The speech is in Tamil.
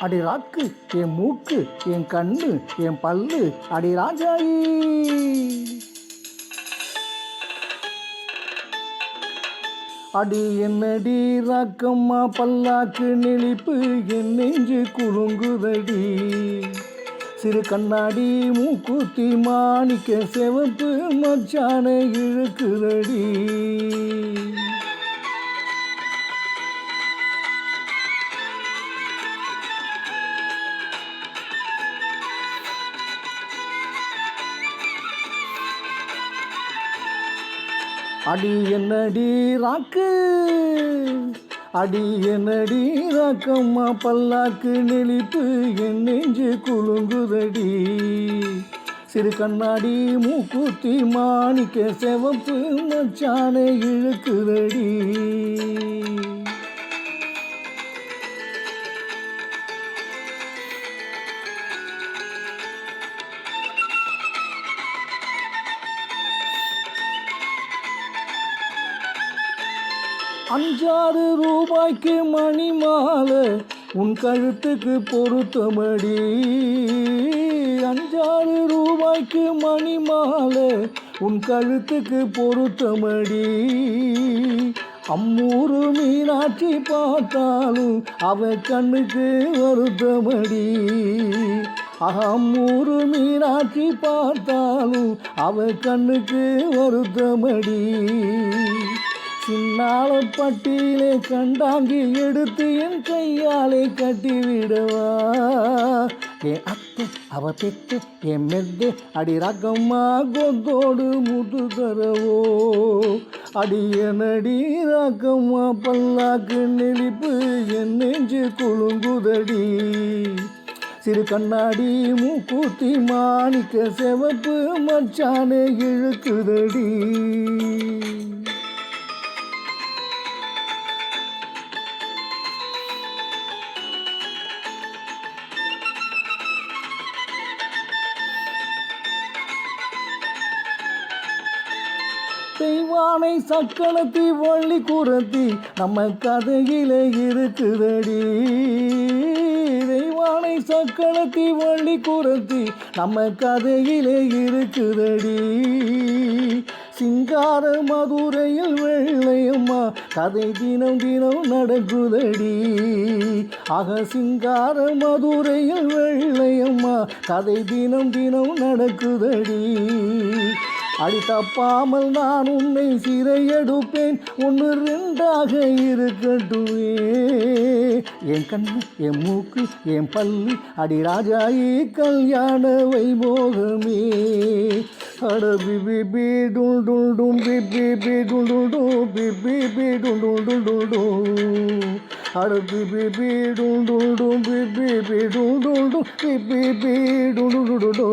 அடி ராக்கு என் மூக்கு என் கண்ணு என் பல்லு அடி ராஜாயி. அடி என்னடி ராக்கம்மா பல்லாக்கு நெளிப்பு என் நெஞ்சு குலுங்குதடி. சிறு கண்ணாடி மூக்குத்தி மாணிக்க சிவப்பு மச்சான இழுக்குதடி. அடி என்னடி ராக்கு அடி என்னடி ராக்கம்மா பல்லாக்கு நெளிப்பு என் நெஞ்சு குலுங்குதடி. சிறு கண்ணாடி மூக்குத்தி மாணிக்க சிவப்பு மச்சான இழுக்குதடி. அஞ்சாறு ரூபாய்க்கு மணி மாலை உன் கழுத்துக்கு பொருத்தமடி. அஞ்சாறு ரூபாய்க்கு மணி மாலை உன் கழுத்துக்கு பொருத்தமடி. அம்மூரு மீனாட்சி பார்த்தாலும் அவ கண்ணுக்கு வருத்தமடி. அம்மூரு மீனாட்சி பார்த்தாலும் அவ கண்ணுக்கு வருத்தமடி. சின்னால பட்டியிலே கண்டாங்கி எடுத்து என் கையாலே கட்டிவிடவா. என் அத்தை அவ பெத்து என் மெத்து அடி ராக்கம்மா கொத்தோடு முத்து தரவோ. அடி என்னடி ராக்கம்மா பல்லாக்கு நெளிப்பு என் நெஞ்சு குலுங்குதடி. சிறு கண்ணாடி மூக்குத்தி மாணிக்க சிவப்பு மச்சான இழுக்குதடி. தெய்வானை சக்களத்தி வள்ளி குரத்தி நம்ம கதையில இருக்குதடி. தெய்வானை சக்களத்தி வள்ளி குரத்தி நம்ம கதையில இருக்குதடி. சிங்கார மதுரையில் வெள்ளையம்மா கதை தினம் தினம் நடக்குதடி. சிங்கார மதுரையில் வெள்ளையம்மா கதை தினம் தினம் நடக்குதடி. அடி தப்பாமல் நான் உன்னை சிறையெடுப்பேன் ஒன்று ரெண்டாக இருக்கட்டுமே. என் கண்ணு என் மூக்கு என் பல்லு அடி ராஜாயி கல்யாண வைபோகமே. அட பிபி பி டுல் டுல் டும் பிபி பி டுல் டுல் டு பிபி பி டுல் டுல் டுல் டுல் டு. அட பிபி பி டுல் டுல் டும் பிபி பி டுல் டுல் டு பிபி பி டுல் டுல் டுல் டு.